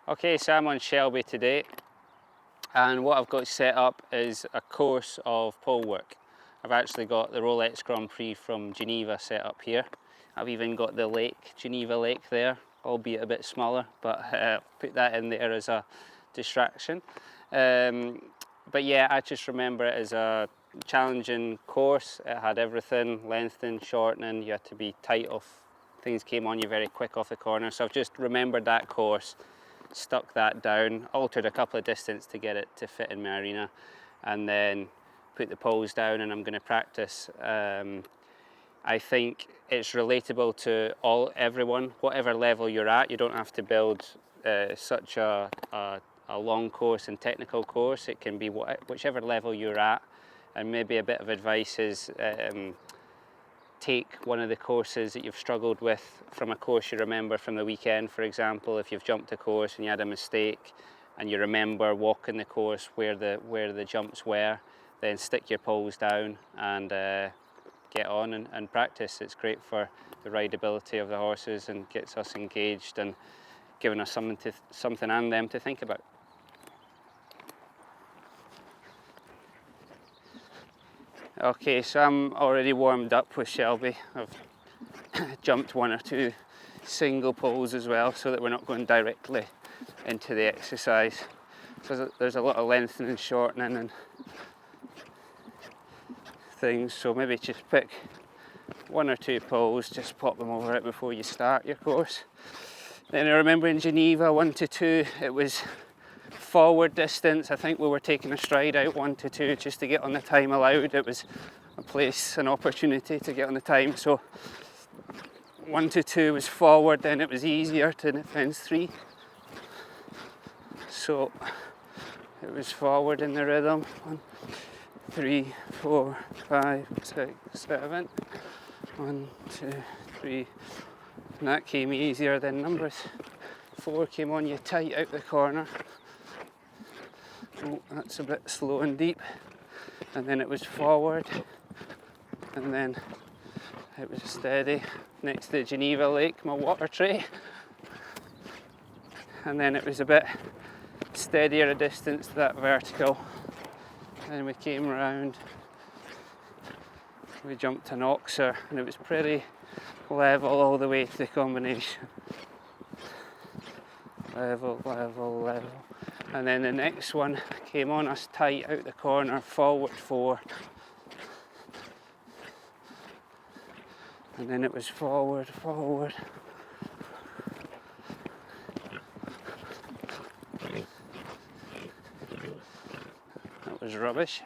Okay, so I'm on Shelby today, and what I've got set up is a course of pole work. I've actually got the Rolex Grand Prix from Geneva set up here. I've even got the lake, Geneva Lake there, albeit a bit smaller, but put that in there as a distraction. But yeah, I just remember it as a challenging course. It had everything, lengthening, shortening, you had to be tight off, things came on you very quick off the corner. So I've just remembered that course, stuck that down, altered a couple of distance to get it to fit in my arena, and then put the poles down, and I'm going to practice. I think it's relatable to everyone, whatever level you're at. You don't have to build such a long course and technical course. It can be whichever level you're at, and maybe a bit of advice is take one of the courses that you've struggled with from a course you remember from the weekend. For example, if you've jumped a course and you had a mistake and you remember walking the course where the jumps were, then stick your poles down and get on and practice. It's great for the rideability of the horses and gets us engaged and giving us something and them to think about. Okay, so I'm already warmed up with Shelby. I've jumped one or two single poles as well, so that we're not going directly into the exercise. So there's a lot of lengthening and shortening and things, so maybe just pick one or two poles, just pop them over it before you start your course. Then I remember in Geneva 1 to 2, it was forward distance. I think we were taking a stride out 1 to 2 just to get on the time allowed. It was an opportunity to get on the time. So 1 to 2 was forward, then it was easier to fence 3. So it was forward in the rhythm. 1, 3, 4, 5, 6, 7. 1, 2, 3. And that came easier. Then number 4 came on you tight out the corner. Oh, that's a bit slow and deep. And then it was forward, and then it was steady next to Geneva Lake, my water tray. And then it was a bit steadier a distance to that vertical. Then we came around, we jumped an oxer, and it was pretty level all the way to the combination. Level, level, level. And then the next one came on us tight out the corner, forward 4. And then it was forward, forward. That was rubbish.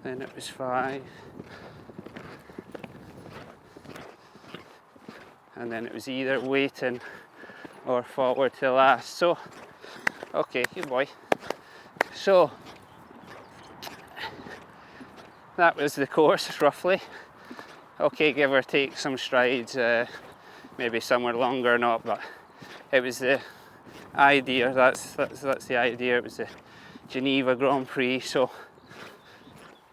Then it was 5. And then it was either waiting or forward to last. So, okay, good boy. So, that was the course, roughly. Okay, give or take some strides, maybe some were longer or not, but it was the idea, that's the idea. It was the Geneva Grand Prix, so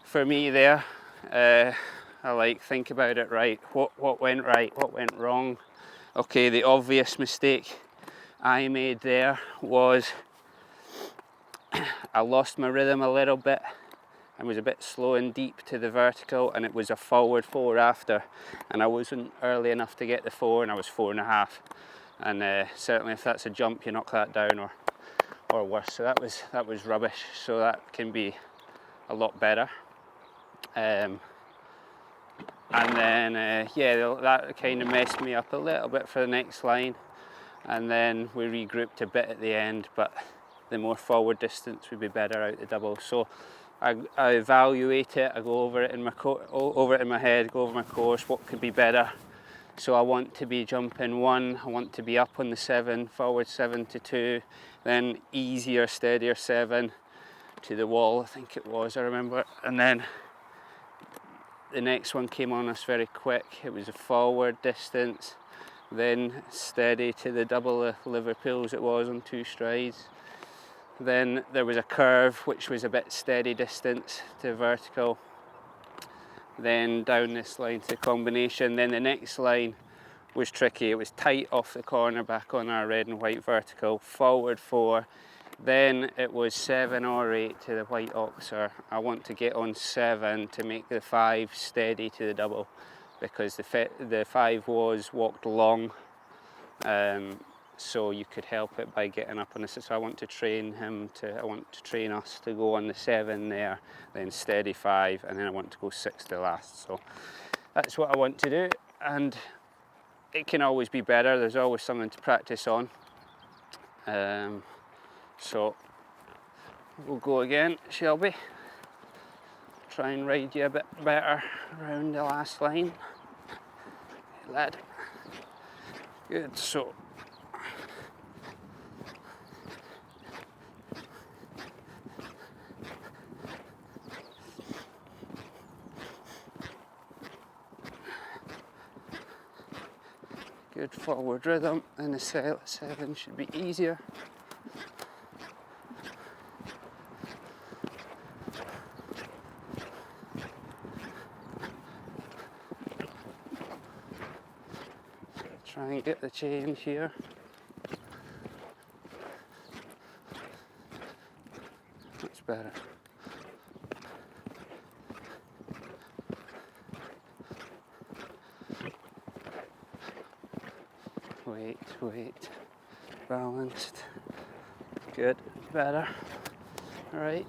for me there, I think about it, right, what went right, what went wrong. Okay, the obvious mistake I made there was I lost my rhythm a little bit and was a bit slow and deep to the vertical, and it was a forward 4 after, and I wasn't early enough to get the 4, and I was 4.5, and certainly if that's a jump you knock that down or worse. So that was rubbish, so that can be a lot better. And then yeah, that kind of messed me up a little bit for the next line, and then we regrouped a bit at the end, but the more forward distance would be better out the double. So I evaluate it, I go over it in my head, go over my course, what could be better. So I want to be jumping 1, I want to be up on the 7, forward 7 to 2, then easier, steadier 7 to the wall, I think it was, I remember. And then the next one came on us very quick. It was a forward distance, then steady to the double of Liverpool's it was on 2 strides. Then there was a curve which was a bit steady distance to vertical. Then down this line to combination. Then the next line was tricky. It was tight off the corner back on our red and white vertical, forward 4, then it was 7 or 8 to the white oxer. I want to get on 7 to make the 5 steady to the double, because the 5 was walked long, so you could help it by getting up on the 6. So I want to train us to go on the 7 there, then steady 5, and then I want to go 6 to last. So that's what I want to do, and it can always be better. There's always something to practice on. So we'll go again, shall we? Try and ride you a bit better around the last line. Hey, lad. Good, so. Good forward rhythm, and the 7 should be easier. Try and get the change here. That's better. Wait. Balanced. Good. Better. Right.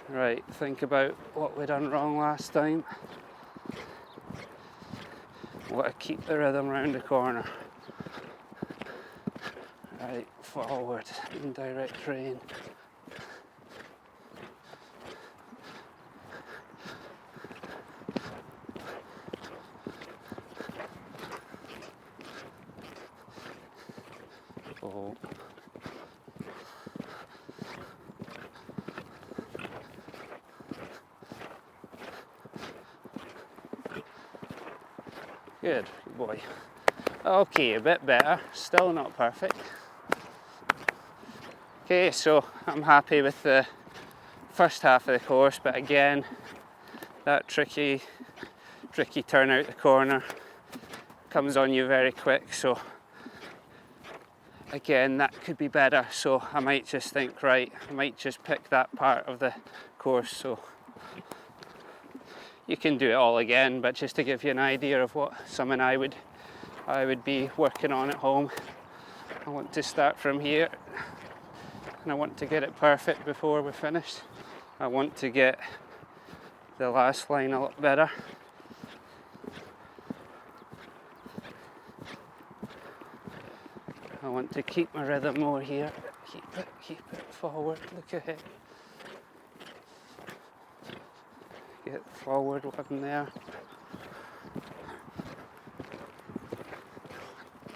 Right, think about what we done wrong last time. Want to keep the rhythm round the corner. Right, forward, in direct train. Oh. Good boy. Okay, a bit better, still not perfect. Okay, so I'm happy with the first half of the course, but again, that tricky turn out the corner comes on you very quick, so again, that could be better. So I might just think, right, I might just pick that part of the course. So you can do it all again, but just to give you an idea of what something I would be working on at home. I want to start from here, and I want to get it perfect before we're finished. I want to get the last line a lot better. I want to keep my rhythm more here. Keep it forward, look ahead. Get forward one there.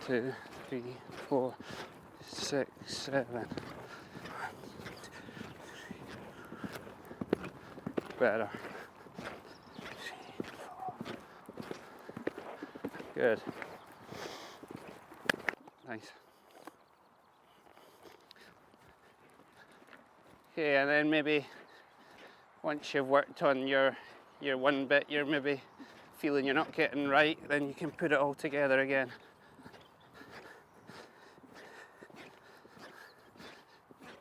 2, 3, 4, 6, 7. Better. 3, 4. Good. Nice. Okay, and then maybe once you've worked on your one bit you're maybe feeling you're not getting right, then you can put it all together again.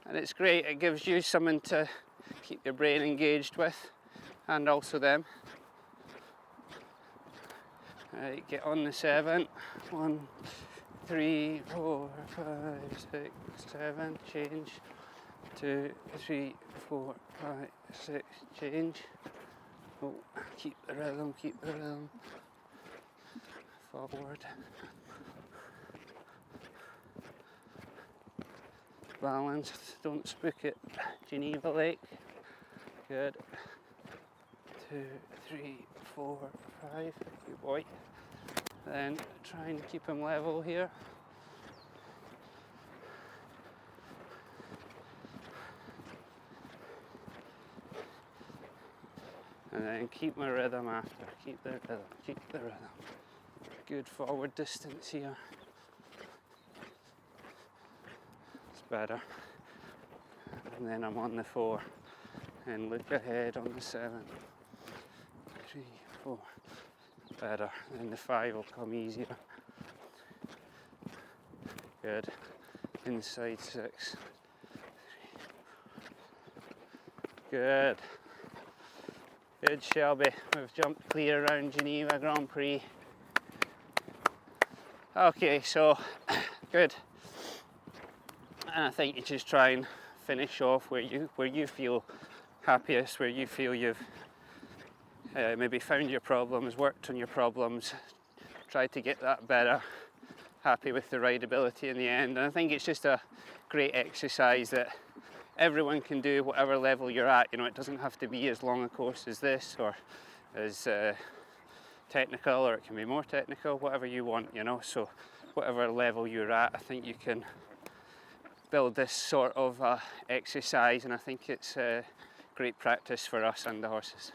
And it's great, it gives you something to keep your brain engaged with, and also them. Right, get on the 7. 1, 3, 4, 5, 6, 7, change. 2, 3, 4, 5, 6, change. Oh, keep the rhythm. Forward. Balanced, don't spook it. Geneva Lake. Good. 2, 3, 4, 5. Good boy. Then try and keep him level here. And then keep my rhythm after. Keep the rhythm. Good forward distance here. It's better. And then I'm on the 4. And look ahead on the 7. 3, 4. better, and the 5 will come easier. Good. Inside 6. Good. Good, Shelby. We've jumped clear around Geneva Grand Prix. Okay, so good. And I think you just try and finish off where you feel happiest, where you feel you've maybe found your problems, worked on your problems, tried to get that better, happy with the rideability in the end. And I think it's just a great exercise that everyone can do, whatever level you're at. You know, it doesn't have to be as long a course as this or as technical, or it can be more technical, whatever you want, you know. So whatever level you're at, I think you can build this sort of exercise, and I think it's great practice for us and the horses.